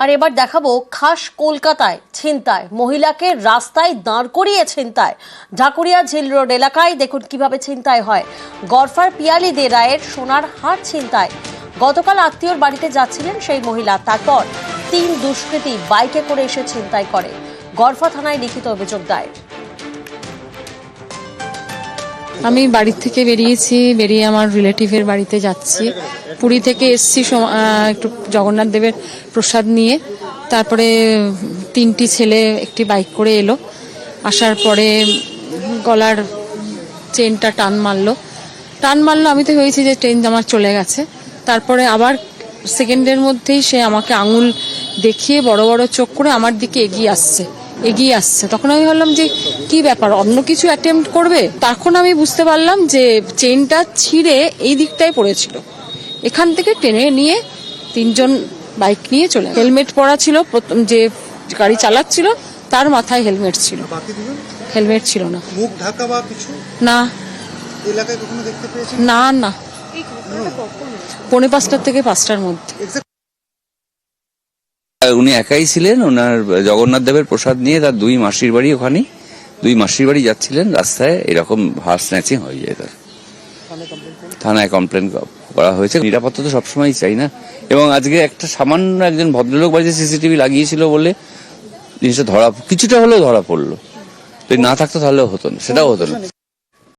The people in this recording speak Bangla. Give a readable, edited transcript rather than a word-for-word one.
আর এবার দেখাবো খাস কলকাতায় ছিনতাই, মহিলাকে রাস্তায় দাঁড় করিয়ে ছিনতাই। ঢাকুরিয়া ঝিল রোড এলাকায় দেখুন কিভাবে ছিনতাই হয়। গড়ফার পিয়ালি দে রায়ের সোনার হার ছিনতাই। গতকাল আত্মীয়র বাড়িতে যাচ্ছিলেন সেই মহিলা, তারপর 3 দুষ্কৃতী বাইকে করে এসে ছিনতাই করে। গড়ফা থানায় লিখিত অভিযোগ দায়ের। আমি বাড়ি থেকে বেরিয়ে আমার রিলেটিভের বাড়িতে যাচ্ছি। পুরী থেকে এসছি একটু জগন্নাথ দেবের প্রসাদ নিয়ে। তারপরে 3টি ছেলে একটি বাইক করে এলো। আসার পরে গলার চেনটা টান মারলো। আমি তো হয়েছি যে ট্রেন আমার চলে গেছে। তারপরে আবার সেকেন্ডের মধ্যেই সে আমাকে আঙুল দেখিয়ে বড় বড় চোখ করে আমার দিকে এগিয়ে আসছে। তখন আমি ভাবলাম যে কি ব্যাপার, অন্য কিছু অ্যাটেম্প্ট করবে। তখন আমি বুঝতে পারলাম যে চেনটা ছিঁড়ে এই দিকটায় পড়েছিল। এখান থেকে টেনে নিয়ে 3 জন বাইক নিয়ে চলে। হেলমেট পরা ছিল, যে গাড়ি চালাচ্ছিল তার মাথায় হেলমেট ছিল, হেলমেট ছিল না। মুখ ঢাকা বা কিছু না, এলাকায় কখনো দেখতে পেয়েছেন? না 4:45 থেকে 5টার মধ্যে। উনি একাই ছিলেন, ওনার জগন্নাথ দেবের প্রসাদ নিয়ে তার 2 মাসির বাড়ি, ওখানে 2 মাসির বাড়ি যাচ্ছিলেন। রাস্তায় এরকম হার স্ন্যাচিং হয়ে যায়। তার থানায় কমপ্লেন করা হয়েছে। নিরাপত্তা তো সবসময় চাই না, এবং আজকে একটা সামান্য একজন ভদ্রলোক বাড়িতে সিসিটিভি লাগিয়েছিল বলে জিনিসটা কিছুটা হলেও ধরা পড়লো। যদি না থাকতো তাহলেও হতো না, সেটাও হতো না।